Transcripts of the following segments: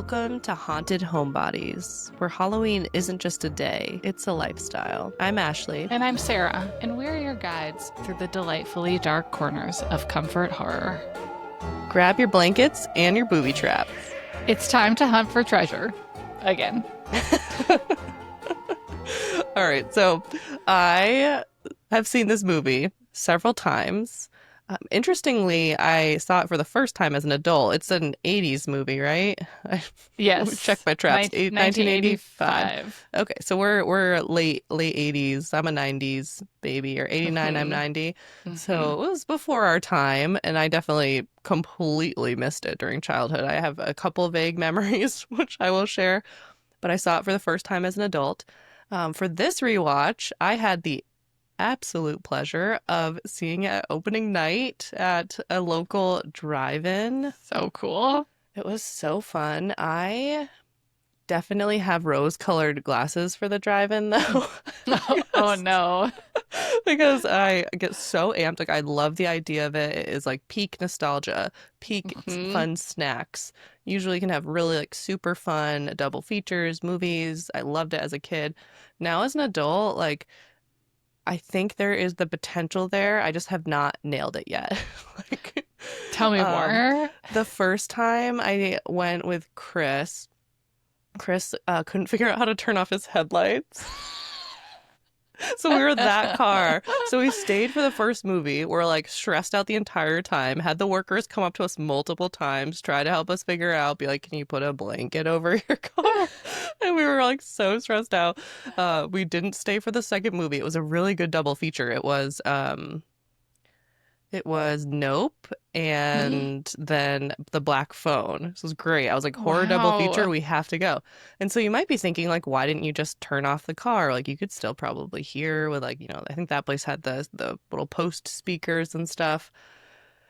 Welcome to Haunted Homebodies, where Halloween isn't just a day, it's a lifestyle. I'm Ashley. And I'm Sarah, and we're your guides through the delightfully dark corners of comfort horror. Grab your blankets and your booby traps. It's time to hunt for treasure. Again. All right, so I have seen this movie several times. Interestingly, I saw it for the first time as an adult. It's an 80s movie, right? Yes. Check my traps. 1985. Okay, so we're late 80s. I'm a 90s baby, or 89, I'm 90. So it was before our time, and I definitely completely missed it during childhood. I have a couple vague memories, which I will share, but I saw it for the first time as an adult. For this rewatch, I had the absolute pleasure of seeing it opening night at a local drive-in. So cool. It was so fun. I definitely have rose-colored glasses for the drive-in, though. Oh, no. Because I get so amped. Like, I love the idea of it. It is like peak nostalgia, peak fun snacks. Usually you can have really like super fun double features, movies. I loved it as a kid. Now as an adult, like, I think there is the potential there. I just have not nailed it yet. Tell me more. The first time I went with Chris couldn't figure out how to turn off his headlights. So we were that car. So we stayed for the first movie. We're like stressed out the entire time. Had the workers come up to us multiple times, try to help us figure out, be like, can you put a blanket over your car? And we were like so stressed out. We didn't stay for the second movie. It was a really good double feature. It was Nope and then The Black Phone. This was great. I was like, horror double feature, we have to go. And so you might be thinking, like, why didn't you just turn off the car? Like, you could still probably hear with, like, you know, I think that place had the little post speakers and stuff.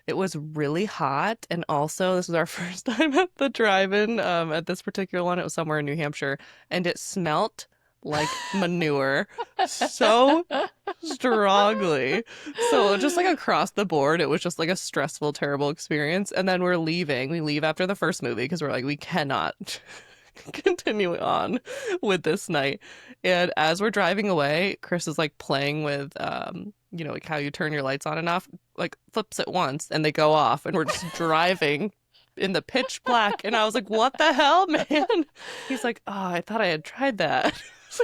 It was really hot. And also, this was our first time at the drive-in. At this particular one, it was somewhere in New Hampshire. And it smelt like manure so strongly. So just like across the board, it was just like a stressful, terrible experience. And then we're leaving. We leave after the first movie because we're like, we cannot continue on with this night. And as we're driving away, Chris is like playing with you know, like how you turn your lights on and off, like flips it once and they go off, and we're just driving in the pitch black. And I was like, what the hell, man? He's like, oh, I thought I had tried that.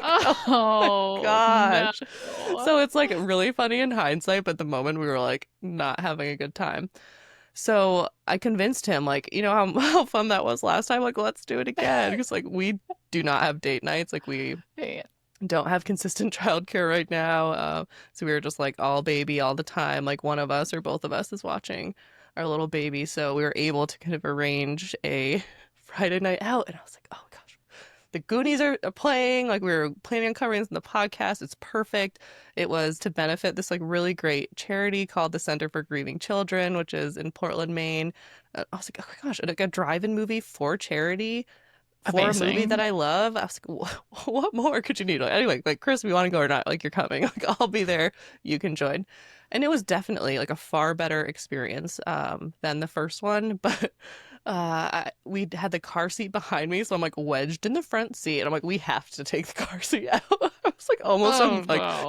Like, oh my gosh. No. So it's like really funny in hindsight, but at the moment we were like not having a good time. So I convinced him, like, you know how fun that was last time? Like, let's do it again. Because like we do not have date nights. Like we don't have consistent childcare right now. So we were just like all baby all the time. Like one of us or both of us is watching our little baby. So we were able to kind of arrange a Friday night out. And I was like, oh gosh, the Goonies are playing. Like we were planning on covering this in the podcast. It's perfect. It was to benefit this like really great charity called the Center for Grieving Children, which is in Portland, Maine. I was like, oh my gosh, like a drive-in movie for charity. For Amazing. A movie that I love. I was like, what more could you need? Anyway, like, Chris, we want to go or not? Like, you're coming. Like, I'll be there. You can join. And it was definitely like a far better experience than the first one. But we had the car seat behind me, so I'm like wedged in the front seat, and I'm like, we have to take the car seat out. I was like almost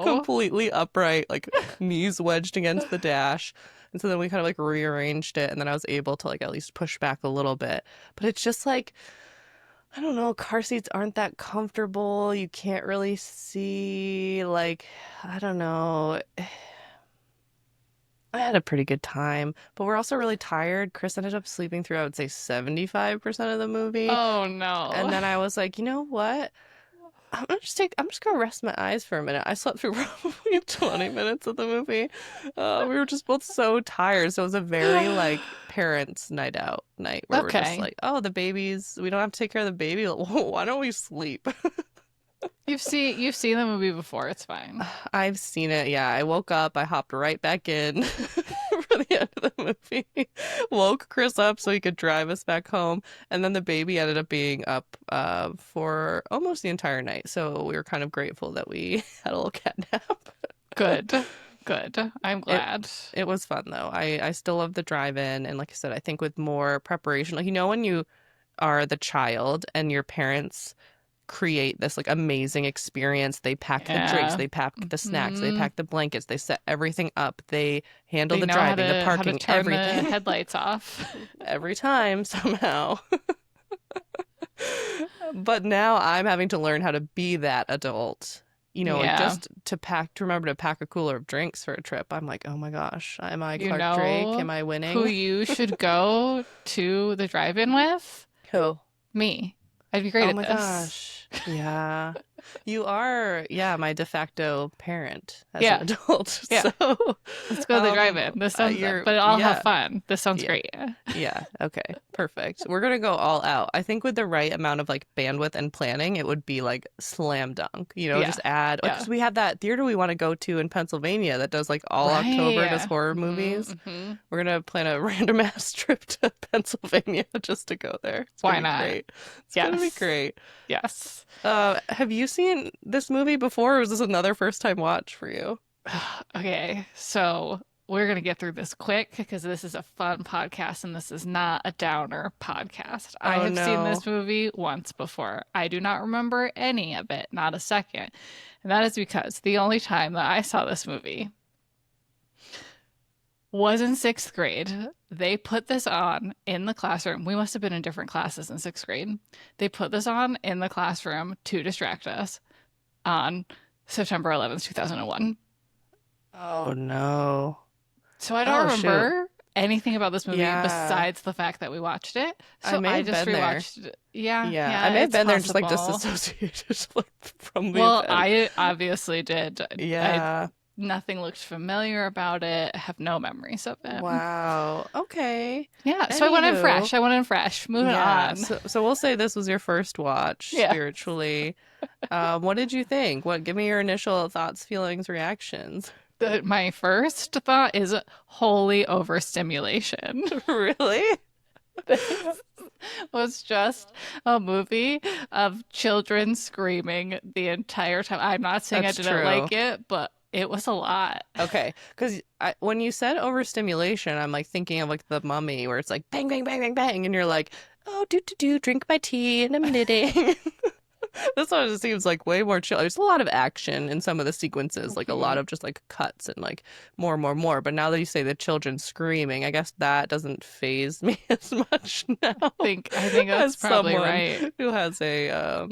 completely upright, like knees wedged against the dash. And so then we kind of like rearranged it, and then I was able to like at least push back a little bit. But it's just like, I don't know, car seats aren't that comfortable. You can't really see, like, I don't know. I had a pretty good time, but we're also really tired. Chris ended up sleeping through, I would say, 75% of the movie. Oh, no. And then I was like, you know what? I'm just gonna rest my eyes for a minute. I slept through probably 20 minutes of the movie. We were just both so tired. So it was a very like parents' night out night where we're just like, oh, the babies, we don't have to take care of the baby. Why don't we sleep? You've seen the movie before. It's fine. I've seen it. Yeah, I woke up. I hopped right back in for the end of the movie. Woke Chris up so he could drive us back home, and then the baby ended up being up for almost the entire night. So we were kind of grateful that we had a little cat nap. Good. I'm glad. It was fun though. I still love the drive-in, and like I said, I think with more preparation, like, you know, when you are the child and your parents create this like amazing experience. They pack the drinks, Yeah. they pack the snacks, they Hmm. pack the blankets, they set everything up, they handle They the know driving, the how to parking, turn the everything. headlights off. Every time somehow. But now I'm having to learn how to be that adult. Like Yeah. just to remember to pack a cooler of drinks for a trip. I'm like, oh my gosh, am I You Clark Drake? know Am I who winning? you should go to the drive-in with? Who? Me. I'd be great Oh at my this. gosh. Yeah. You are, yeah, my de facto parent as an Yeah. adult. Yeah. So, Let's go to the drive-in. This sounds, but I'll have yeah, fun. This sounds yeah. great. Yeah, okay, perfect. We're gonna go all out. I think with the right amount of like bandwidth and planning, it would be like slam dunk. Yeah. Just add Yeah. because we have that theater we want to go to in Pennsylvania that does like all October does Right. horror Hmm. movies. Hmm. We're gonna plan a random ass trip to Pennsylvania just to go there. It's gonna Why be not? great. It's gonna be Yes. great. Yes. Have you seen this movie before, or was this another first time watch for you? Okay, so we're going to get through this quick because this is a fun podcast and this is not a downer podcast. I Oh have seen no. this movie once before. I do not remember any of it, not a second. And that is because the only time that I saw this movie was in sixth grade. They put this on in the classroom. We must have been in different classes in sixth grade. They put this on in the classroom to distract us on September 11th, 2001. Oh no. So I don't Oh shoot. remember anything about this movie Yeah. besides the fact that we watched it. I So may I have just been there. rewatched it. Yeah, Yeah, I yeah, may have it's been there and just like possible. disassociated like from the Well, event. I obviously did. I Yeah. nothing looked familiar about it. I have no memories of it. Wow. Okay. Yeah, so I went in Anywho, fresh. I went in fresh. Moving yeah. on. So we'll say this was your first watch Yeah. spiritually. What did you think? Give me your initial thoughts, feelings, reactions. My first thought is holy overstimulation. Really? This was just a movie of children screaming the entire time. I'm not saying I That's didn't true. like it, but it was a lot. Okay, because when you said overstimulation, I'm like thinking of like the Mummy, where it's like bang, bang, bang, bang, bang, and you're like, oh, do, drink my tea, and I'm knitting. This one just seems like way more chill. There's a lot of action in some of the sequences, like a lot Mhm. of just like cuts and like more, more, more. But now that you say the children screaming, I guess that doesn't faze me as much now I think that's as probably someone right. who has a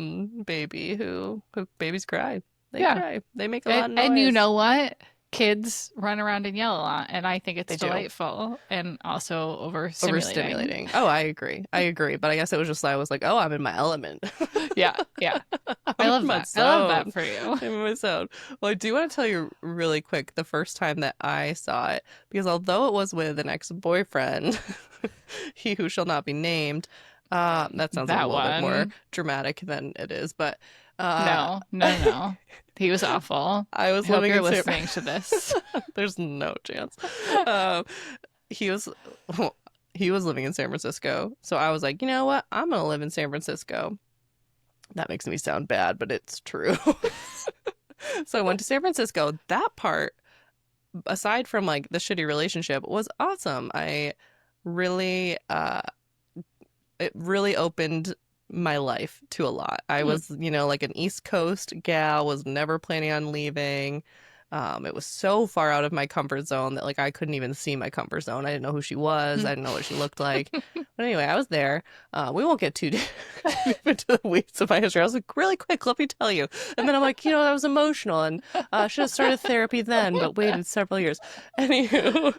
baby who babies cry. They Yeah. cry. They make a And, lot of and you noise. know what? Kids run around and yell a lot, and I think it's They do. delightful and also overstimulating. Overstimulating. Oh, I agree. I agree. But I guess it was just I was like, oh, I'm in my element. Yeah, yeah. I I'm in love my that. I love that zone. for you. I'm in my zone. Well, I do want to tell you really quick the first time that I saw it, because although it was with an ex-boyfriend, he who shall not be named, that sounds like a That little bit more one. dramatic than it is. But uh, No, no, no. He was awful. I I was hope living you're in San. listening to this. There's no chance. Um, he was he was living in San Francisco, so I was like, you know what? I'm gonna live in San Francisco. That makes me sound bad, but it's true. So I went to San Francisco. That part, aside from like the shitty relationship, was awesome. I really, it really opened my life to a lot. I Hmm. was, like an East Coast gal, was never planning on leaving. It was so far out of my comfort zone that like I couldn't even see my comfort zone. I didn't know who she was. I didn't know what she looked like. But anyway, I was there. We won't get too deep into the weeds of my history. I was like, really quick, let me tell you. And then I'm like, I was emotional and should have started therapy then, but waited several years. Anywho,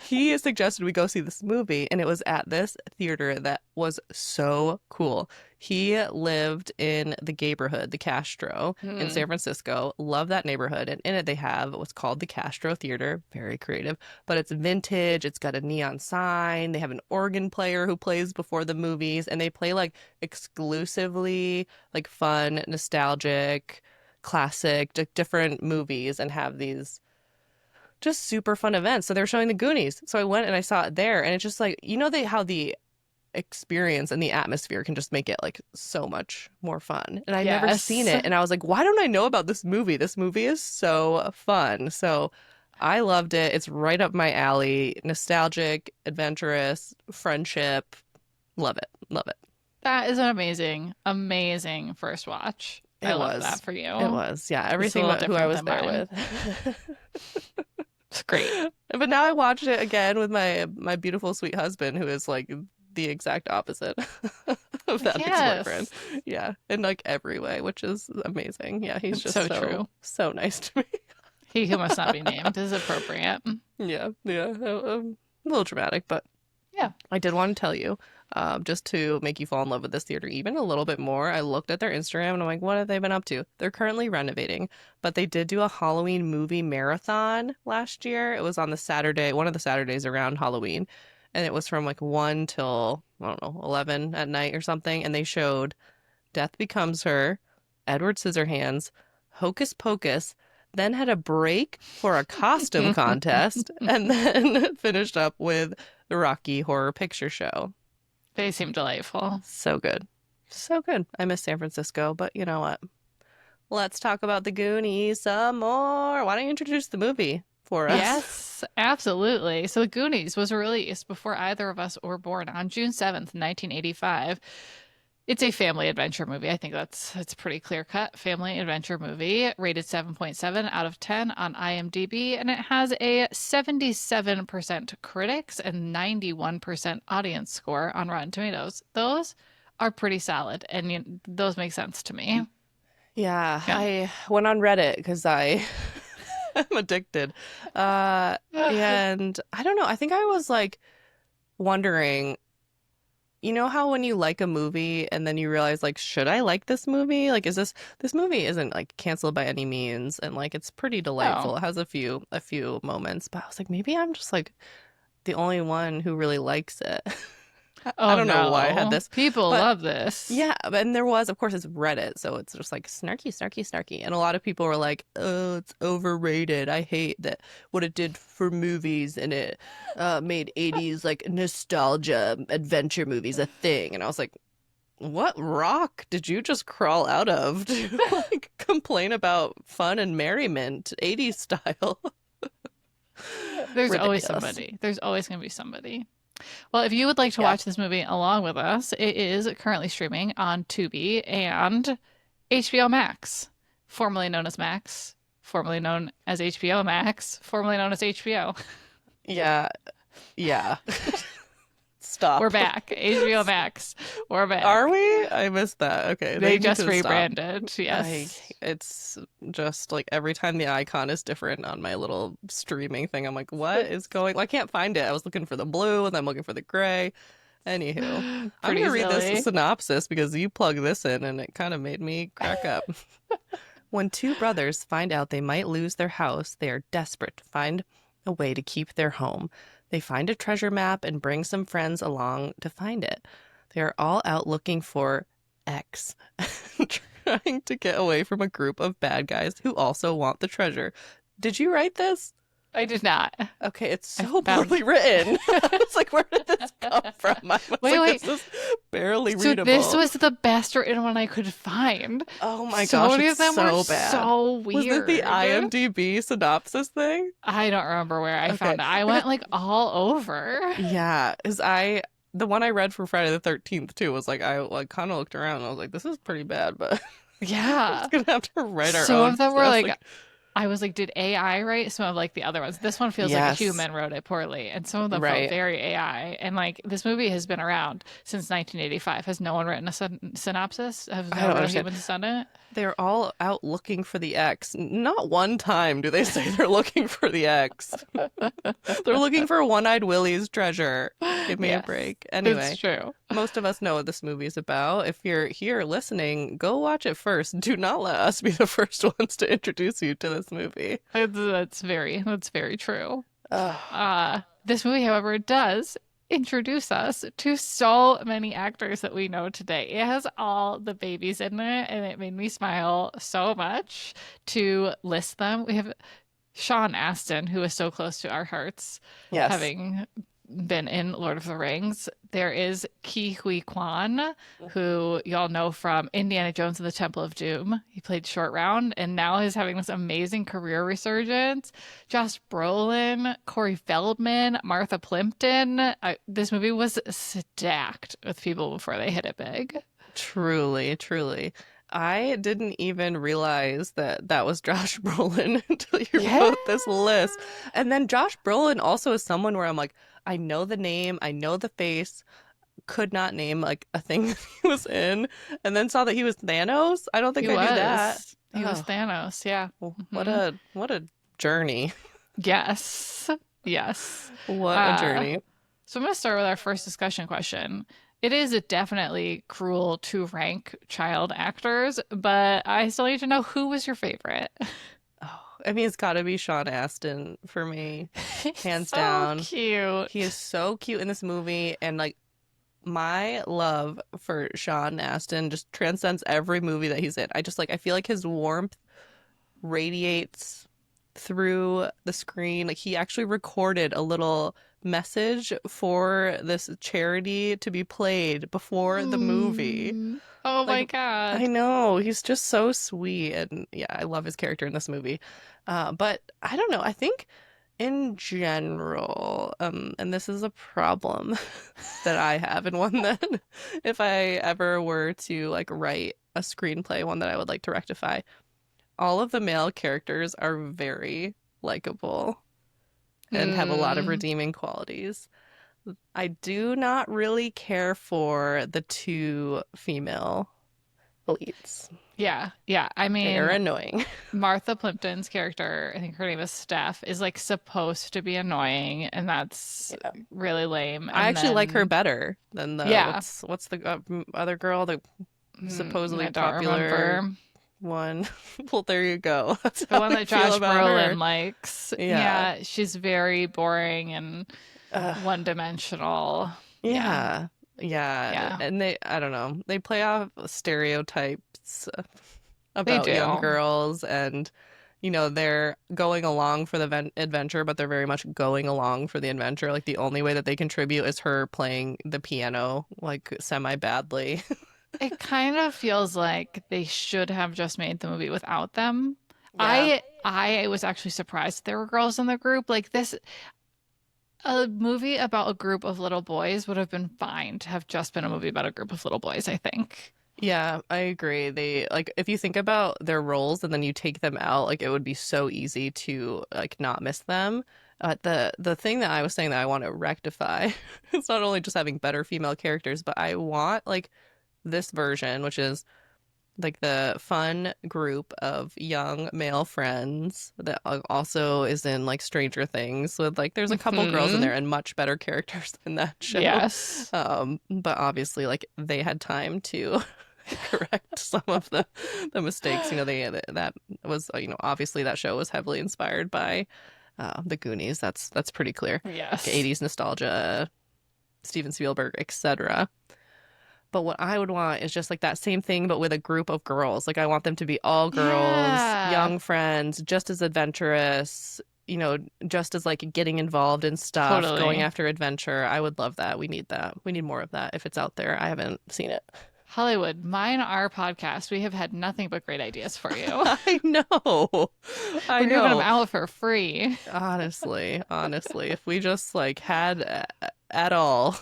he suggested we go see this movie, and it was at this theater that was so cool. He lived in the neighborhood, the Castro in Hmm. San Francisco. Love that neighborhood. And in it, they have what's called the Castro Theater. Very creative, but it's vintage. It's got a neon sign. They have an organ player who plays before the movies, and they play like exclusively like fun, nostalgic, classic, different movies and have these just super fun events. So they're showing the Goonies. So I went and I saw it there, and it's just like, how the experience and the atmosphere can just make it like so much more fun. And I'd never seen Yes. it. And I was like, why don't I know about this movie? This movie is so fun. So I loved it. It's right up my alley. Nostalgic, adventurous, friendship. Love it. Love it. That is an amazing, amazing first watch. I It love that was. for It you. was. Yeah, It's a everything little but who I different was than there mine. with. It's great. But now I watched it again with my beautiful sweet husband, who is like the exact opposite of that ex-boyfriend. Yes. Yeah, in like every way, which is amazing. Yeah, he's It's just so so true. so nice to me. He who must not be named is appropriate. Yeah, yeah, a little dramatic, but Yeah. I did want to tell you, just to make you fall in love with this theater even a little bit more. I looked at their Instagram and I'm like, what have they been up to? They're currently renovating, but they did do a Halloween movie marathon last year. It was on the Saturday, one of the Saturdays around Halloween, and it was from like 1 till, I don't know, 11 at night or something. And they showed Death Becomes Her, Edward Scissorhands, Hocus Pocus, then had a break for a costume contest, and then finished up with the Rocky Horror Picture Show. They seem delightful. So good. So good. I miss San Francisco, but you know what? Let's talk about the Goonies some more. Why don't you introduce the movie for us? Yes, absolutely. So The Goonies was released before either of us were born on June 7th, 1985. It's a family adventure movie. I think that's pretty clear cut. Family adventure movie, rated 7.7 out of 10 on IMDb, and it has a 77% critics and 91% audience score on Rotten Tomatoes. Those are pretty solid, and those make sense to me. Yeah, Yeah. I went on Reddit because I am addicted. And I don't know. I think I was like wondering, you know how when you like a movie and then you realize like, should I like this movie? Like, is this movie isn't like canceled by any means, and like it's pretty Oh. delightful. It has a few moments, but I was like, maybe I'm just like the only one who really likes it. I Oh don't know why I had no. this, People but love this. yeah, and there was, of course, it's Reddit, so it's just like snarky, snarky, snarky. And a lot of people were like, "Oh, it's overrated. I hate that what it did for movies, and it made '80s like nostalgia adventure movies a thing." And I was like, "What rock did you just crawl out of to like complain about fun and merriment '80s style?" There's always Ridiculous. somebody. There's always going to be somebody. Well, if you would like to Yeah. watch this movie along with us, it is currently streaming on Tubi and HBO Max, formerly known as Max, formerly known as HBO Max, formerly known as HBO. Yeah. Yeah. We're Stop. back. HBO Max. We're Are back. we? I missed that. Okay, They they need just to stop. rebranded. I Yes. it's just like every time the icon is different on my little streaming thing, I'm like, what is going? Well, I can't find it. I was looking for the blue and I'm looking for the gray. Anywho, I'm Pretty gonna read this silly. synopsis because you plug this in and it kind of made me crack up. When two brothers find out they might lose their house, they are desperate to find a way to keep their home. They find a treasure map and bring some friends along to find it. They are all out looking for X, trying to get away from a group of bad guys who also want the treasure. Did you write this? I did not. Okay, it's I so found. poorly written. I was like, where did this come from? I was Wait, like, wait. this is barely So this readable. was the best written one I could find. Oh my So gosh, many it's of them were so bad. so Was it the weird. IMDb synopsis thing? I don't remember where I Okay. found it. I went like all over. Yeah, because the one I read for Friday the 13th too was like, I like kind of looked around and I was like, this is pretty bad, but we're Yeah. just gonna have to write our Some own. of them So were I was like, like, I was like, did AI write some of like the other ones? This one feels like a yes, human wrote it poorly, and some of them felt right. very AI. And like this movie has been around since 1985. Has no one written a synopsis? Has I no don't real understand. humans done it? They're all out looking for the X. Not one time do they say they're looking for the X. They're looking for One-Eyed Willie's treasure. Give me a Yes, break. it's Anyway, true. most of us know what this movie is about. If you're here listening, go watch it first. Do not let us be the first ones to introduce you to this movie. That's very true. Ugh. This movie, however, does introduce us to so many actors that we know today. It has all the babies in it, and it made me smile so much to list them. We have Sean Astin, who is so close to our hearts, Yes. having been in Lord of the Rings. There is Ke Huy Quan, who y'all know from Indiana Jones and the Temple of Doom. He played Short Round and now he's having this amazing career resurgence. Josh Brolin, Corey Feldman, Martha Plimpton. This movie was stacked with people before they hit it big. Truly, truly. I didn't even realize that that was Josh Brolin until you Yeah. wrote this list. And then Josh Brolin also is someone where I'm like, I know the name, I know the face, could not name like a thing that he was in, and then saw that he was Thanos. I don't think He I knew that. was. He was Oh, Thanos, yeah. what Hmm. a journey. Yes. Yes. What a Uh, journey. so I'm going to start with our first discussion question. It is definitely cruel to rank child actors, but I still need to know who was your favorite. Oh, I mean, it's got to be Sean Astin for me, He's hands so down. He is cute. so cute in this movie, and like my love for Sean Astin just transcends every movie that he's in. I feel like his warmth radiates through the screen. Like he actually recorded a little message for this charity to be played before the movie. Oh Like my I God. know, he's just so sweet and yeah, I love his character in this movie. But I don't know, I think in general, and this is a problem that I have, and one that if I ever were to like write a screenplay, one that I would like to rectify, all of the male characters are very likable and have a lot of Hmm. redeeming qualities. I do not really care for the two female leads. Yeah, yeah. I They are mean, annoying. Martha Plimpton's character, I think her name is Steph, is like supposed to be annoying, and that's Yeah. really lame. I And actually like her then, better than the yeah, what's the other girl, the I supposedly don't popular remember. one. Well, there you go. That's The how one I that feel Josh about her. Brolin likes. Yeah. Yeah, she's very boring and Uh, one-dimensional. Yeah, yeah. Yeah. yeah, And I don't know. They play off stereotypes they about young do. girls and they're going along for the adventure, but they're very much going along for the adventure. Like the only way that they contribute is her playing the piano like semi badly. It kind of feels like they should have just made the movie without them. Yeah. I was actually surprised there were girls in the group. Like this, a movie about a group of little boys would have been fine to have just been a movie about a group of little boys, I think. Yeah, I agree. They like if you think about their roles and then you take them out, like it would be so easy to like not miss them. The thing that I was saying that I want to rectify, it's not only just having better female characters, but I want like this version, which is like the fun group of young male friends that also is in like Stranger Things with like there's a couple girls in Hmm. there and much better characters in that show. Yes. But obviously like they had time to correct some of the mistakes. That was obviously that show was heavily inspired by the Goonies. That's pretty clear. Like Yes. 80s nostalgia, Steven Spielberg, etc. But what I would want is just like that same thing, but with a group of girls. Like I want them to be all girls, Yeah. young friends, just as adventurous, just as like getting involved in stuff, going Totally. after adventure. I would love that. We need that. We need more of that if it's out there. I haven't seen it. Hollywood, mine our podcast. We have had nothing but great ideas for you. I know. I We're giving them know. out for free. Honestly, if we just like had at all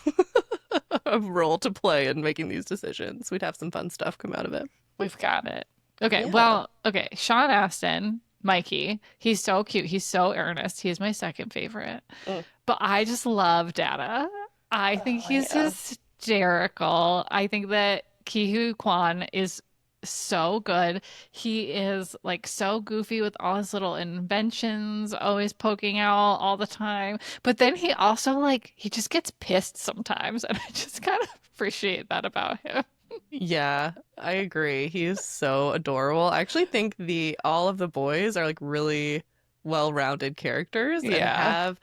a role to play in making these decisions, we'd have some fun stuff come out of it. We've got it. Okay, Yeah. well, okay. Sean Astin, Mikey, he's so cute. He's so earnest. He's my second favorite. Mm. But I just love Dada. I think Oh he's yeah. hysterical. I think that Kihu Kwan is so good. He is like so goofy with all his little inventions, always poking out all the time. But then he also like he just gets pissed sometimes, and I just kind of appreciate that about him. Yeah, I agree. He's so adorable. I actually think the all of the boys are like really well-rounded characters and Yeah. have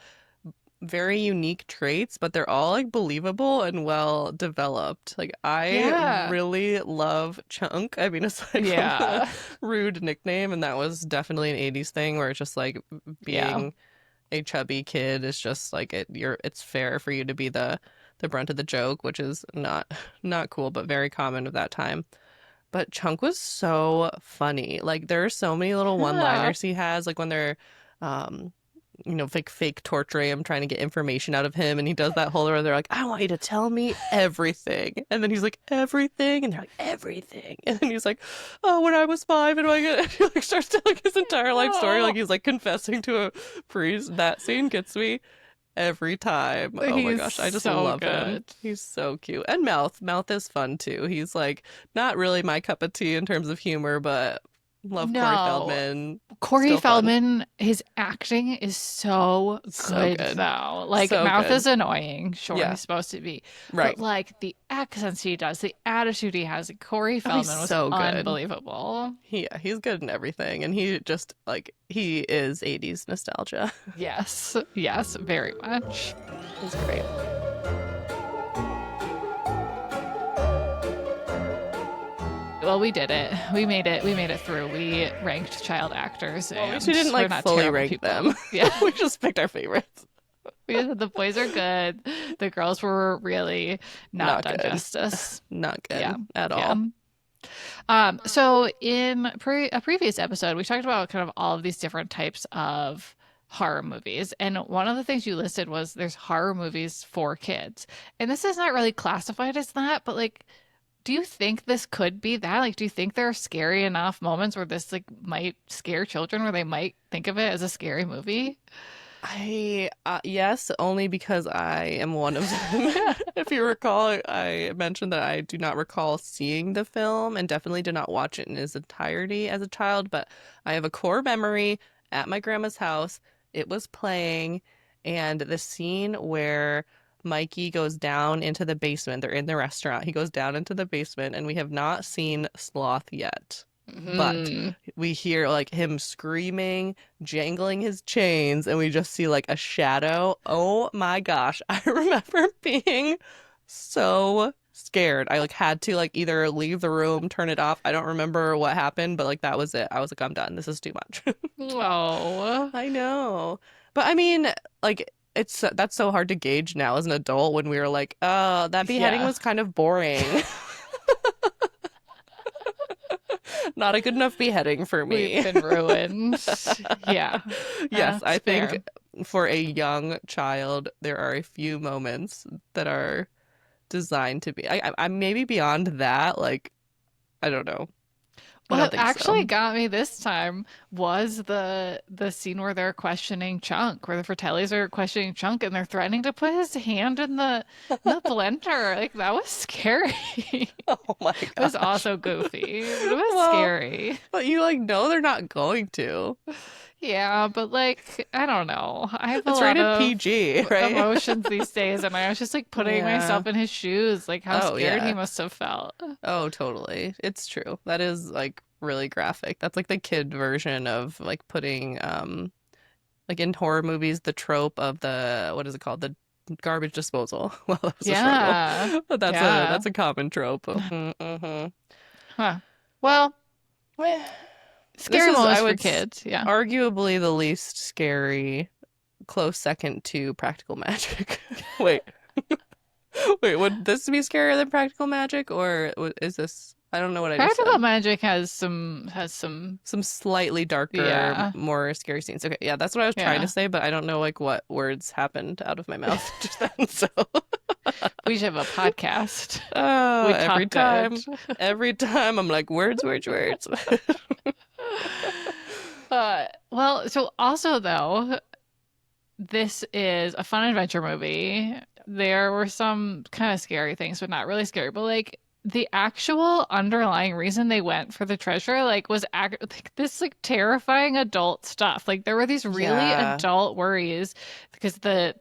very unique traits, but they're all like believable and well developed. Like I Yeah. really love Chunk. I mean, aside from the Yeah. rude nickname, and that was definitely an 80s thing where it's just like Yeah. being a chubby kid is just like it's fair for you to be the brunt of the joke, which is not cool, but very common of that time. But Chunk was so funny. Like there are so many little Yeah. one-liners he has, like when they're um fake torturing him, trying to get information out of him, and he does that whole where they're like, I want you to tell me everything. And then he's like, everything, and they're like, everything. And then he's like, oh, when I was 5, and I get he like starts telling his entire life story, like he's like confessing to a priest. That scene gets me every time. Oh my He's gosh, I just so love him. good. He's so cute. And Mouth is fun too. He's like not really my cup of tea in terms of humor, but love Corey No. Feldman. Corey Still fun. Feldman, his acting is so So good good. though. Like So Mouth good. is annoying, sure, Yeah, he's supposed to be. But right. like the accents he does, the attitude he has, like, Corey Oh, he's Feldman was so good. unbelievable. He's good in everything, and he just like he is 80s nostalgia. Yes. Yes, very much. He's great. Well, we did it. We made it. We made it through. We ranked child actors, Well, at and least we didn't we're like not fully terrible rank people. them. Yeah. We just picked our favorites. The boys are good. The girls were really not Not done good. justice. Not good Yeah. at Yeah. all. So in a previous episode, we talked about kind of all of these different types of horror movies. And one of the things you listed was there's horror movies for kids. And this is not really classified as that, but like, do you think this could be that? Like, do you think there are scary enough moments where this like might scare children, where they might think of it as a scary movie? I yes, only because I am one of them. If you recall, I mentioned that I do not recall seeing the film and definitely did not watch it in its entirety as a child, but I have a core memory at my grandma's house. It was playing, and the scene where Mikey goes down into the basement, they're in the restaurant. He goes down into the basement, and we have not seen Sloth yet. But Hmm. we hear like him screaming, jangling his chains, and we just see like a shadow. Oh my gosh. I remember being so scared. I like had to like either leave the room, turn it off. I don't remember what happened, but like that was it. I was like, I'm done. This is too much. Oh, I know. But I mean, like it's that's so hard to gauge now as an adult when we were like, oh, that beheading yeah. was kind of boring. Not a good enough beheading for We've me. been ruined. Yeah, Yes, I that's think fair. for a young child, there are a few moments that are designed to be. I'm maybe beyond that. Like, I don't know. I don't What think actually so. got me this time was the scene where they're questioning Chunk, where the Fratellis are questioning Chunk and they're threatening to put his hand in the blender. Like that was scary. Oh my It was gosh. also goofy. It was Well, scary. but you like know they're not going to. Yeah, but like I don't know. I have a It's lot rated of PG, right? emotions these days, and I was just like putting Yeah. myself in his shoes, like how Oh scared he yeah. must have felt. Oh, totally. It's true. That is like really graphic. That's like the kid version of like putting like in horror movies the trope of the what is it called? The garbage disposal. Well, that was a struggle. Yeah. But Yeah. that's a common trope. Mm-hmm. Huh. Well, This scary is I moments for would kids. Yeah. arguably the least scary, close second to practical magic. Wait. Wait, would this be scarier than practical magic or is this I don't know what I just Practical said. Magic has some Some slightly darker, yeah. more scary scenes. Okay, yeah, that's what I was trying to Yeah. say, but I don't know like what words happened out of my mouth just then. So, We should have a podcast. oh, We talk good. every time I'm like words, words, words. Well, so also though, this is a fun adventure movie. There were some kind of scary things, but not really scary. But like the actual underlying reason they went for the treasure, like, was like this like terrifying adult stuff. Like there were these really Yeah. adult worries because there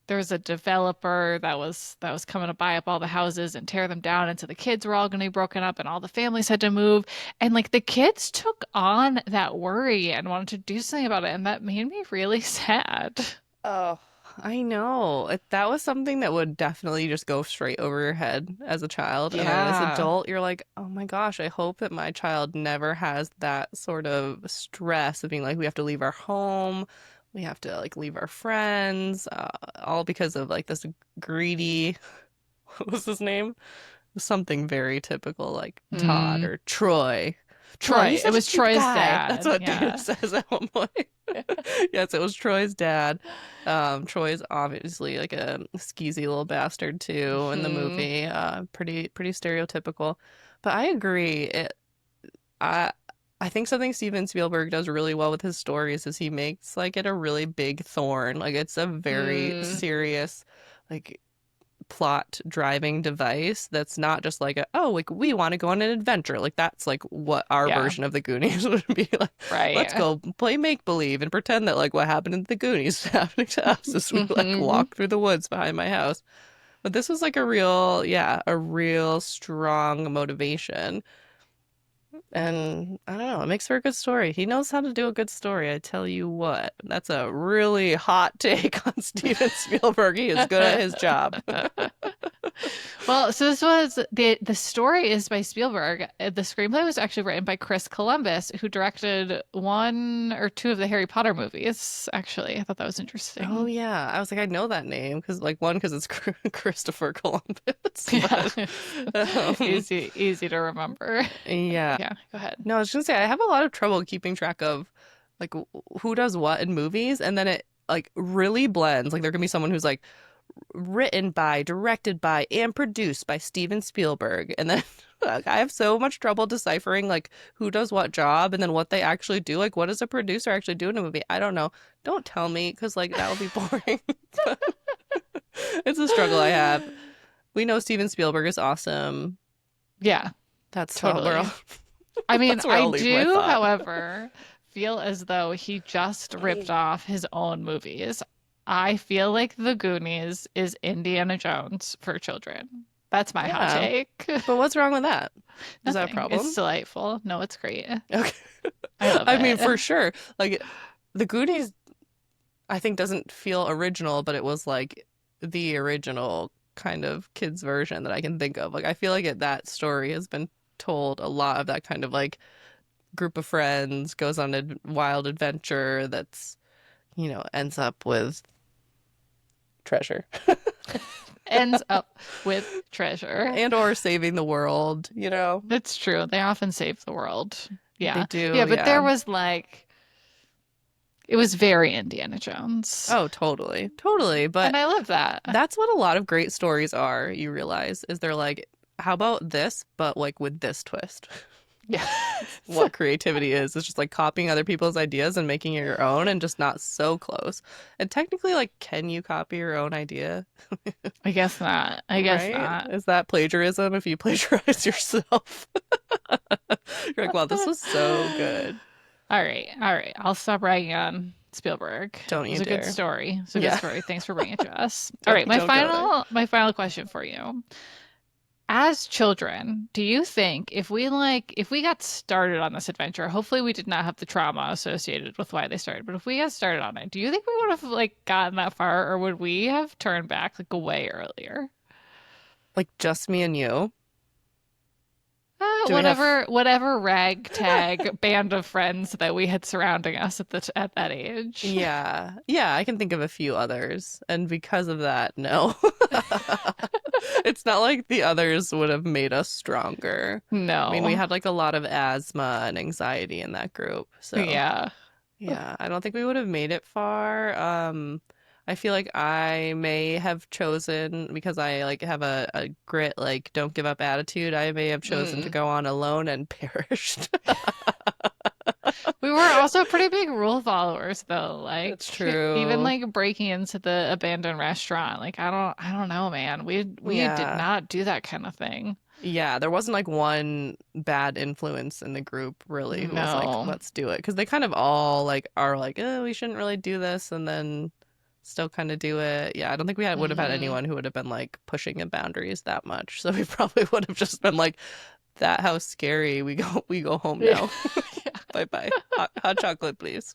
was a developer that was coming to buy up all the houses and tear them down, and so the kids were all going to be broken up, and all the families had to move, and like the kids took on that worry and wanted to do something about it, and that made me really sad. Oh, I know. That was something that would definitely just go straight over your head as a child. And then as an Yeah. adult, you're like, oh my gosh, I hope that my child never has that sort of stress of being like, we have to leave our home. We have to like leave our friends, all because of like this greedy, what was his name? Something very typical, like Todd Mm. or Troy. Troy, Troy. he's It such a was cute Troy's guy. That's dad. what Dana Yeah. says at one point. Yes, it was Troy's dad. Troy's obviously like a skeezy little bastard too in the Hmm. movie. Pretty stereotypical. But I agree. I I think something Steven Spielberg does really well with his stories is he makes like it a really big thorn. Like it's a very Mm. serious like plot driving device that's not just like a oh like we want to go on an adventure. Like that's like what our Yeah. version of the Goonies would be like. Let's Right. go play make believe and pretend that like what happened in the Goonies is happening to us as we like Hmm. walk through the woods behind my house. But this was like a real, yeah, a real strong motivation. And I don't know, it makes for a good story. He knows how to do a good story, I tell you what. That's a really hot take on Steven Spielberg. He is good at his job. Well, so this was the story is by Spielberg. The screenplay was actually written by Chris Columbus, who directed one or two of the Harry Potter movies. Actually, I thought that was Oh interesting. yeah, I was like, I know that name because like one because it's Christopher Columbus, Yeah, but um, easy to remember. yeah. Yeah, go ahead. No, I was gonna say I have a lot of trouble keeping track of like who does what in movies, and then it like really blends. Like there can be someone who's like written by, directed by, and produced by Steven Spielberg. And then like, I have so much trouble deciphering like who does what job and then what they actually do. Like, what does a producer actually do in a movie? I don't know. Don't tell me because like that would be boring. It's a struggle I have. We know Steven Spielberg is awesome. Yeah, That's all we're totally. all. I mean, That's where I I'll leave my do, thought. however, feel as though he just ripped off his own movies. I feel like The Goonies is Indiana Jones for children. That's my hot Yeah, take. but what's wrong with that? Is that a Nothing. It's problem? delightful. No, it's great. Okay. I love I mean, it. for sure. Like the Goonies I think doesn't feel original, but it was like the original kind of kids version that I can think of. Like I feel like that story has been told a lot of that kind of like group of friends goes on a wild adventure that's, ends up with treasure Ends up with treasure. and or saving the world. It's true. They often save the world. They Yeah. Yeah, do, but there yeah. was like, it was very Indiana Jones. Oh, totally. Totally, And but I love that. that's what a lot of great stories are, you realize, is they're like, how about this, but like with this twist? Yeah. What creativity is. It's just like copying other people's ideas and making it your own and just not so close. And technically, like, can you copy your own idea? I guess not. I guess Right? not. Is that plagiarism if you plagiarize yourself? You're like, wow, this was so good. All right. All right. I'll stop ragging on Spielberg. Don't It was you a good dare. story. It's a good Yeah, story. Thanks for bringing it to us. All right. don't don't go there. My final question for you. As children, do you think if we got started on this adventure, hopefully we did not have the trauma associated with why they started, but if we got started on it, do you think we would have like gotten that far or would we have turned back like way earlier? Like just me and you. Do we have Whatever ragtag band of friends that we had surrounding us at that age. Yeah. Yeah, I can think of a few others. And because of that, no. It's not like the others would have made us stronger. I mean, we No. had like a lot of asthma and anxiety in that group. So, Yeah. yeah, I don't think we would have made it far. I feel like I may have chosen because I like have a grit, like don't give up attitude. I may have chosen to Mm. go on alone and perished. We were also pretty big rule followers though. Like That's even true. like breaking into the abandoned restaurant. Like I don't know, man. We did Yeah. not do that kind of thing. Yeah, there wasn't like one bad influence in the group really who was like, No. let's do it. Because they kind of all like are like, oh, we shouldn't really do this, and then still kind of do it. Yeah, I don't think would have had Hmm. anyone who would have been like pushing the boundaries that much. So we probably would have just been like, that house scary. We go home Yeah. now. Bye bye. Hot chocolate, please.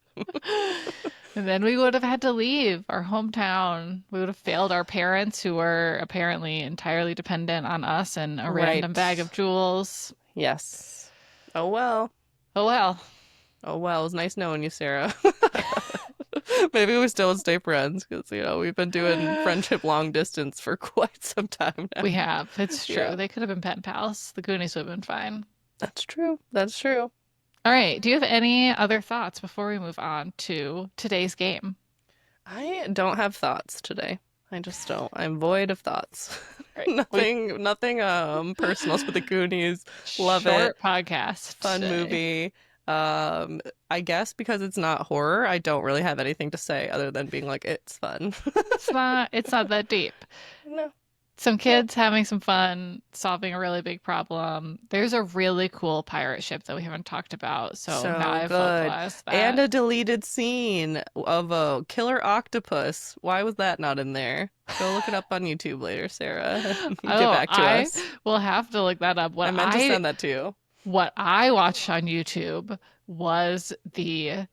And then we would have had to leave our hometown. We would have failed our parents, who were apparently entirely dependent on us and a random Right. bag of jewels. Yes. Oh well. Oh well. Oh well. It was nice knowing you, Sarah. Maybe we still would stay friends because, we've been doing friendship long distance for quite some time now. We have. It's Yeah, true. They could have been pen pals. The Goonies would have been fine. that's true. That's true. All right. Do you have any other thoughts before we move on to today's game? I don't have thoughts today. I just don't. I'm void of thoughts. All right. We Nothing personal with the Goonies. Love it. short podcast Fun today. movie. I guess because it's not horror, I don't really have anything to say other than being like it's fun. It's not that deep. No. Some Yeah. kids having some fun, solving a really big problem. There's a really cool pirate ship that we haven't talked about, so now So I've good. vocalized And that. a deleted scene of a killer octopus. Why was that not in there? Go look it up on YouTube later, Sarah. Get Oh, back to I us. will have to look that up. I meant to send that to you. What I watched on YouTube was the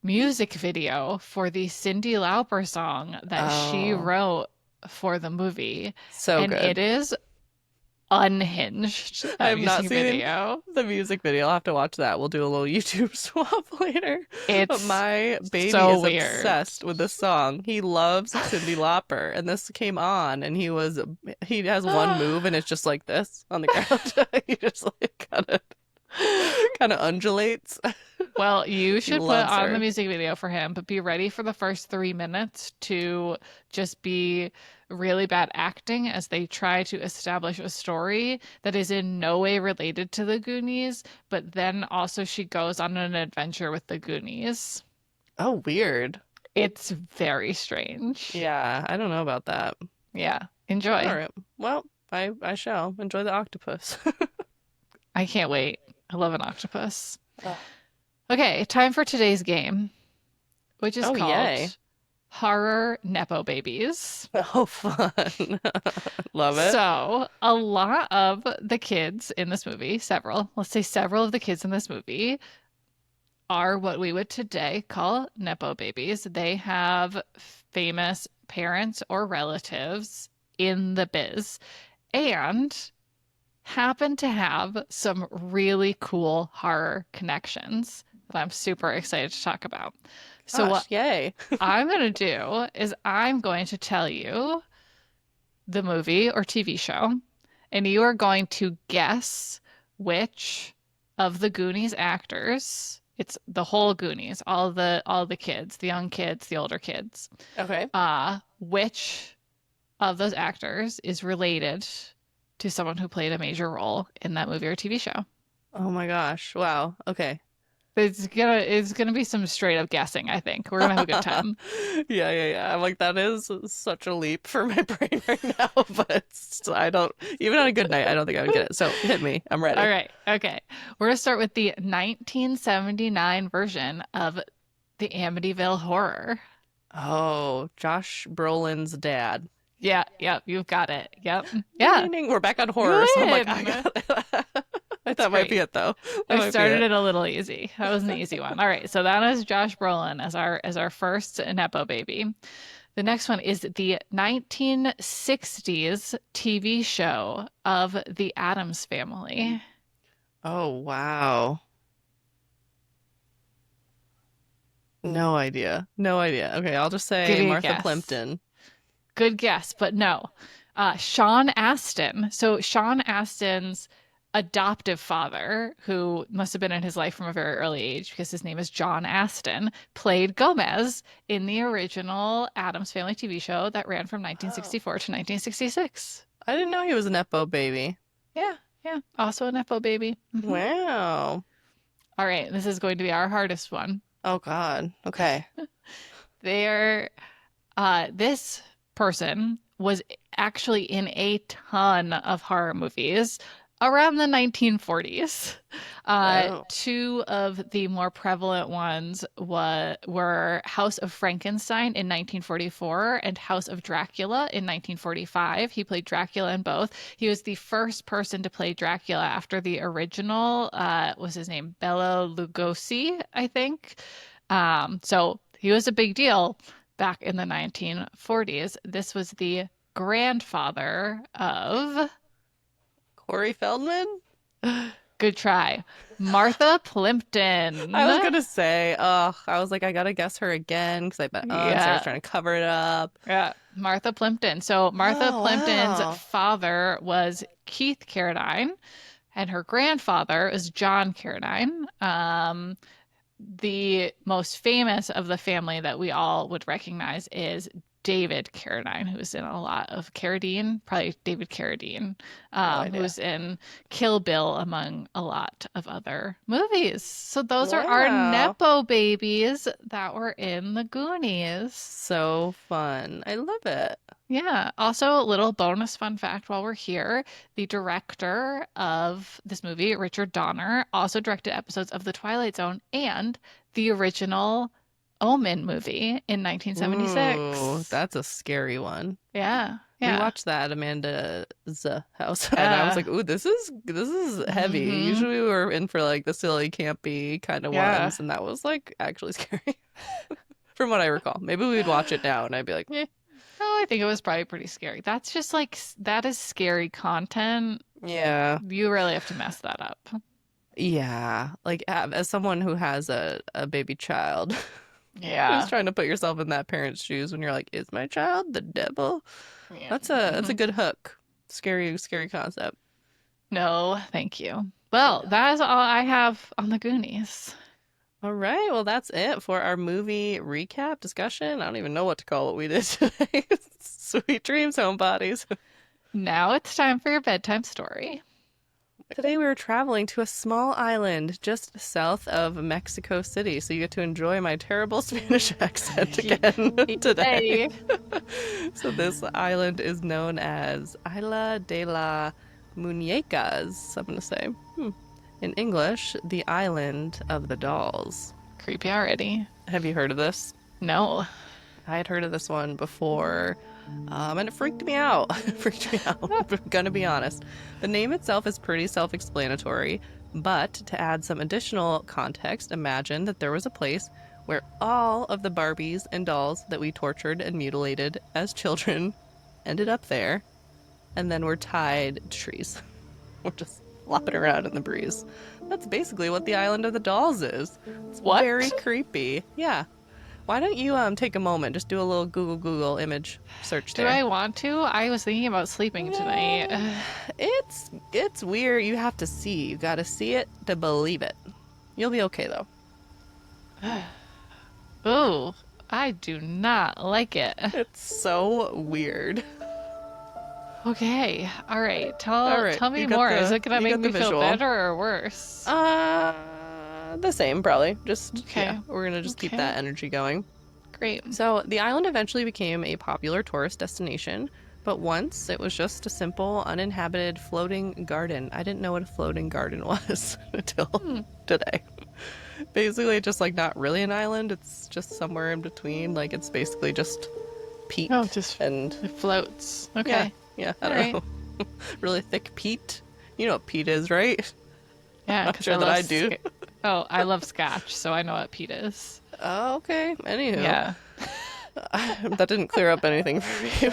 music video for the Cyndi Lauper song that she Oh, wrote for the movie, so and it good. is unhinged, I that have not music seen video. the music video. I'll have to watch that. We'll do a little YouTube swap later. But It's my baby so is weird. obsessed with this song. He loves Cyndi Lauper, and this came on, and he has one move, and it's just like this on the ground. He just like kind of undulates. Well, you He should put loves on the her. music video for him, but be ready for the first 3 minutes to just be really bad acting as they try to establish a story that is in no way related to the Goonies, but then also she goes on an adventure with the Goonies. Oh, weird. It's very strange. Yeah, I don't know about that. Yeah, All enjoy. right. Well, I shall enjoy the octopus. I can't wait. I love an octopus. Ugh. Okay, time for today's game, which is Oh, yay. called Horror Nepo Babies. Oh, fun. Love it. So, a lot of the kids in this movie, let's say several of the kids in this movie, are what we would today call Nepo babies. They have famous parents or relatives in the biz and happen to have some really cool horror connections that I'm super excited to talk about. So, Gosh, what yay. I'm going to do is I'm going to tell you the movie or TV show, and you are going to guess which of the Goonies actors, it's the whole Goonies, all the kids, the young kids, the older kids, Okay. which of those actors is related to someone who played a major role in that movie or TV show. Oh my gosh. Wow. Okay. It's gonna be some straight up guessing, I think. We're gonna have a good time. Yeah. I'm like, that is such a leap for my brain right now, but I don't, even on a good night, I don't think I would get it. So hit me. I'm All ready. right, okay. We're gonna start with the 1979 version of the Amityville Horror. Oh, Josh Brolin's dad. Yeah, you've got it. Yep. Ding, Yeah, ding, ding. We're back on you horror, so I'm like, I win. got it. That's That might be great. it, though. That I might be started it. it a little easy. That was an easy one. All right, so that is Josh Brolin as our first Nepo baby. The next one is the 1960s TV show of the Addams Family. Oh, wow. No idea. No idea. Okay, I'll just Give say me a Martha guess. Plimpton. Good guess, but no. Sean Astin. So Sean Astin's adoptive father, who must have been in his life from a very early age because his name is John Astin, played Gomez in the original Addams Family TV show that ran from Oh. 1964 to 1966. I didn't know he was a Nepo baby. Yeah. Also a Nepo baby. Wow. All right, this is going to be our hardest one. Oh God. Okay. There, this person was actually in a ton of horror movies around the 1940s. Oh. Two of the more prevalent ones were House of Frankenstein in 1944 and House of Dracula in 1945. He played Dracula in both. He was the first person to play Dracula after the original, was his name Bela Lugosi, I think. So he was a big deal back in the 1940s. This was the grandfather of Corey Feldman? Good try. Martha I was Plimpton. gonna say, I was like, I gotta guess her again because I bet Sarah's Yeah. trying to cover it up. Yeah. Martha Plimpton. So Martha Oh, Plimpton's wow. father was Keith Carradine, and her grandfather is John Carradine. The most famous of the family that we all would recognize is David Carradine, who's in a lot of Carradine, probably David Carradine, No idea. who's in Kill Bill, among a lot of other movies. So those are our Wow. Nepo babies that were in the Goonies. So fun. I love it. Yeah. Also, a little bonus fun fact while we're here, the director of this movie, Richard Donner, also directed episodes of The Twilight Zone and the original Omen movie in Ooh, 1976. that's a scary one. Yeah. We Yeah. watched that at Amanda's house, and I was Yeah. like, "Ooh, this is heavy." Hmm. Usually, we were in for like the silly, campy kind of Yeah. ones, and that was like actually scary, from what I recall. Maybe we'd watch it now, and I'd be like, "Eh, Oh, I think it was probably pretty scary. That's just like, that is scary content. yeah, You really have to mess that up. yeah." Like as someone who has a baby child, just Yeah. trying to put yourself in that parent's shoes when you're like, "Is my child the devil?" Yeah. That's a Hmm. good hook. Scary, scary concept. No, thank you. I Well, know. that is all I have on the Goonies. All right, well, that's it for our movie recap discussion. I don't even know what to call what we did today. Sweet dreams, homebodies. Now it's time for your bedtime story. Today we were traveling to a small island just south of Mexico City, so you get to enjoy my terrible Spanish accent again today. Yay. So this island is known as Isla de la Munecas, I'm going to say. In English, the Island of the Dolls. Creepy already. Have you heard of this? No. I had heard of this one before, and it freaked me out. It freaked me out, I'm gonna be honest. The name itself is pretty self explanatory, but to add some additional context, imagine that there was a place where all of the Barbies and dolls that we tortured and mutilated as children ended up there, and then were tied to trees. We're just flopping around in the breeze. That's basically what the Island of the Dolls is. It's very What? creepy. Yeah. Why don't you take a moment, just do a little Google image search Do there. I want to? I was thinking about sleeping tonight. Yeah, it's weird. You have to see. You got to see it to believe it. You'll be okay though. Ooh, I do not like it. It's so weird. Okay. All right. All Tell right, tell me more. Is it gonna you make got the me feel visual. better or worse? The same probably. Just yeah, Okay. we're gonna just keep Okay. that energy going. Great. So the island eventually became a popular tourist destination, but once it was just a simple, uninhabited floating garden. I didn't know what a floating garden was until Hmm. today. Basically, just like not really an island, it's just somewhere in between. Like it's basically just peat Oh, just and it floats. yeah, Okay. yeah, I All don't right. know. Really thick peat. You know what peat is, right? Yeah, Not because I sure that love I do. Oh, I love scotch, so I know what peat is. Oh, okay. Anywho, Yeah. that didn't clear up anything for me.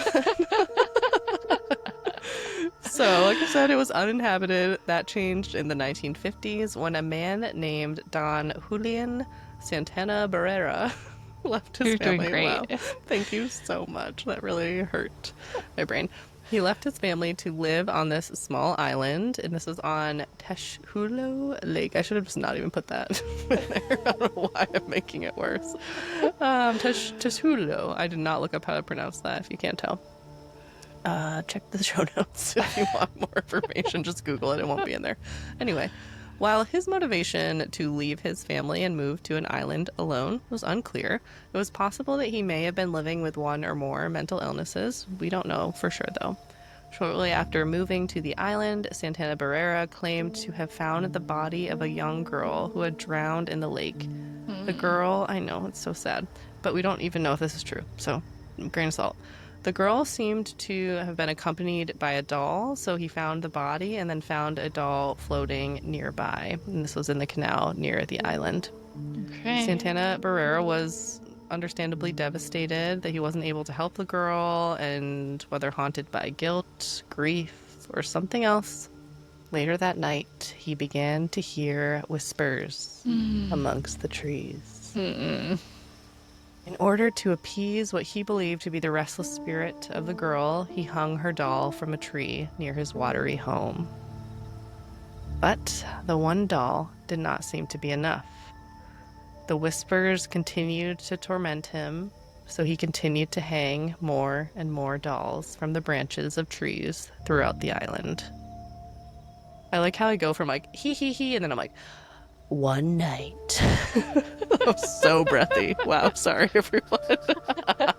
So, like I said, it was uninhabited. That changed in the 1950s when a man named Don Julian Santana Barrera left his You're doing family. great. Wow. Thank you so much. That really hurt my brain. He left his family to live on this small island, and this is on Texhulo Lake. I should have just not even put that in there. I don't know why I'm making it worse. Texhulo. I did not look up how to pronounce that, if you can't tell. Check the show notes if you want more information. Just Google it, it won't be in there. Anyway, while his motivation to leave his family and move to an island alone was unclear, it was possible that he may have been living with one or more mental illnesses. We don't know for sure, though. Shortly after moving to the island, Santana Barrera claimed to have found the body of a young girl who had drowned in the lake. The girl, I know, it's so sad, but we don't even know if this is true, so grain of salt. The girl seemed to have been accompanied by a doll, so he found the body and then found a doll floating nearby. And this was in the canal near the island. Okay. Santana Barrera was understandably devastated that he wasn't able to help the girl, and whether haunted by guilt, grief, or something else, Later that night, he began to hear whispers amongst the trees. Mm-mm. In order to appease what he believed to be the restless spirit of the girl, he hung her doll from a tree near his watery home. But the one doll did not seem to be enough. The whispers continued to torment him, so he continued to hang more and more dolls from the branches of trees throughout the island. I like how I go from like, he, and then I'm like, one night. I'm so breathy. Wow, sorry everyone. I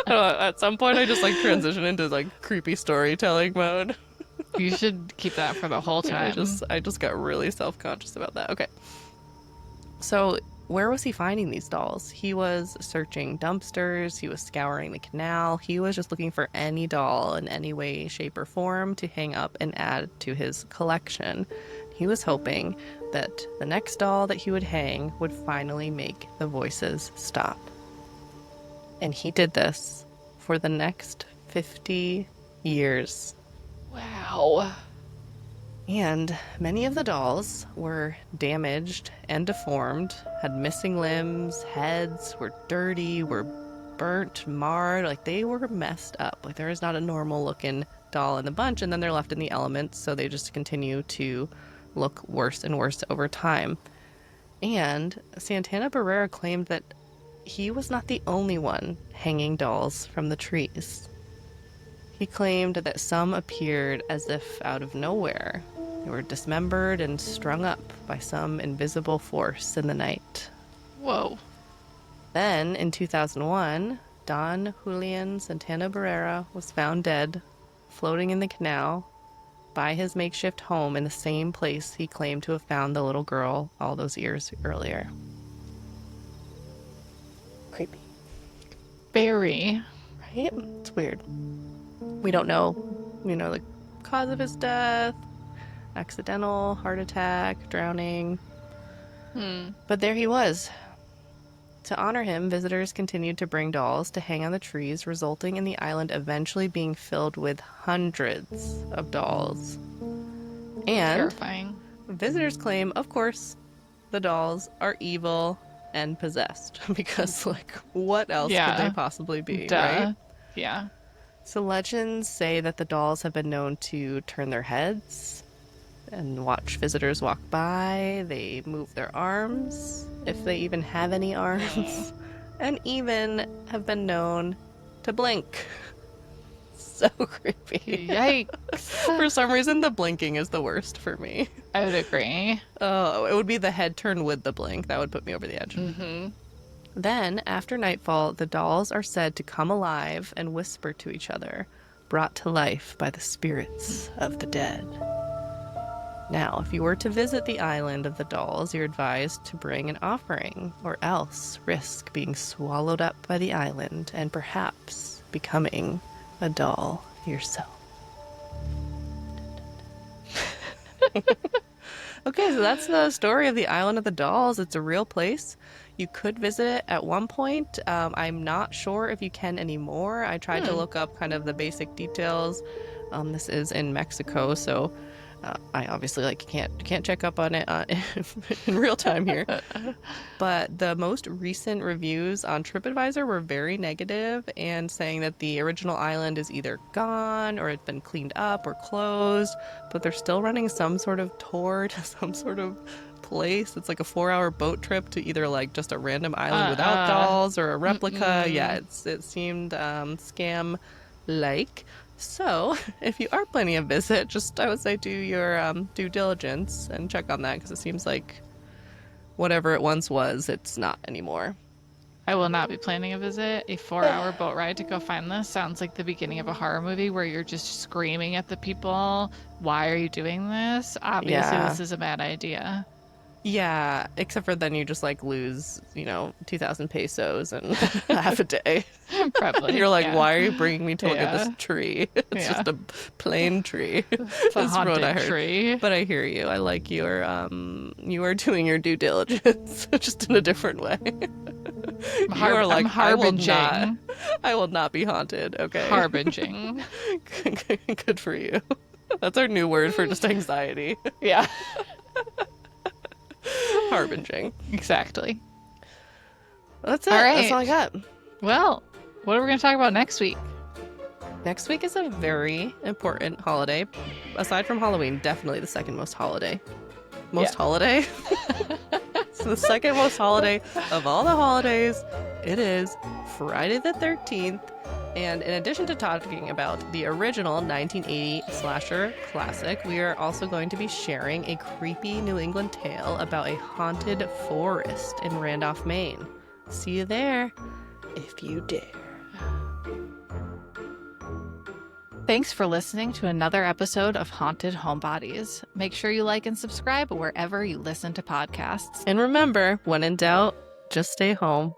don't know, at some point I just like transition into like creepy storytelling mode. You should keep that for the whole time. I just got really self-conscious about that. Okay. So where was he finding these dolls? He was searching dumpsters, he was scouring the canal, he was just looking for any doll in any way, shape, or form to hang up and add to his collection. He was hoping that the next doll that he would hang would finally make the voices stop. And he did this for the next 50 years. Wow. And many of the dolls were damaged and deformed, had missing limbs, heads, were dirty, were burnt, marred, like they were messed up. Like there is not a normal looking doll in the bunch, and then they're left in the elements, so they just continue to look worse and worse over time. And Santana Barrera claimed that he was not the only one hanging dolls from the trees. He claimed that some appeared as if out of nowhere. They were dismembered and strung up by some invisible force in the night. Whoa. Then, in 2001, Don Julian Santana Barrera was found dead, floating in the canal by his makeshift home in the same place he claimed to have found the little girl all those years earlier. Creepy. Very. Right? It's weird. We don't know, the cause of his death, accidental, heart attack, drowning. But there he was. To honor him, visitors continued to bring dolls to hang on the trees, resulting in the island eventually being filled with hundreds of dolls. And terrifying. Visitors claim, of course, the dolls are evil and possessed. Because, what else could they possibly be, right? Yeah. So legends say that the dolls have been known to turn their heads and watch visitors walk by. They move their arms, if they even have any arms, and even have been known to blink. So creepy. Yikes. For some reason, the blinking is the worst for me. I would agree. Oh, it would be the head turn with the blink. That would put me over the edge. Mm-hmm. Then, after nightfall, the dolls are said to come alive and whisper to each other, brought to life by the spirits of the dead. Now, if you were to visit the island of the dolls, you're advised to bring an offering, or else risk being swallowed up by the island and perhaps becoming a doll yourself. Okay, so that's the story of the Island of the Dolls. It's a real place. You could visit it at one point. I'm not sure if you can anymore. I tried to look up kind of the basic details. This is in Mexico, so I obviously can't check up on it in real time here. But the most recent reviews on TripAdvisor were very negative and saying that the original island is either gone or it's been cleaned up or closed, but they're still running some sort of tour to some sort of place. It's like a 4-hour boat trip to either just a random island without dolls or a replica. Yeah, it seemed scam-like. So, if you are planning a visit, I would say do your due diligence and check on that, because it seems like whatever it once was, it's not anymore. I will not be planning a visit. A 4-hour boat ride to go find this sounds like the beginning of a horror movie where you're just screaming at the people, why are you doing this? Obviously, this is a bad idea. Yeah, except for then you just lose, 2,000 pesos in half a day. Probably. And you're like, why are you bringing me to look at this tree? It's just a plain tree. It's a haunted tree. But I hear you. I like you are doing your due diligence, just in a different way. I'm harbinging. I will not be haunted. Okay. Harbinging. Good for you. That's our new word for just anxiety. Yeah. Harbinging. Exactly. That's it. All right. That's all I got. Well, what are we going to talk about next week? Next week is a very important holiday. Aside from Halloween, definitely the second most holiday. Holiday? So the second most holiday of all the holidays, it is Friday the 13th. And in addition to talking about the original 1980 slasher classic, we are also going to be sharing a creepy New England tale about a haunted forest in Randolph, Maine. See you there, if you dare. Thanks for listening to another episode of Haunted Homebodies. Make sure you like and subscribe wherever you listen to podcasts. And remember, when in doubt, just stay home.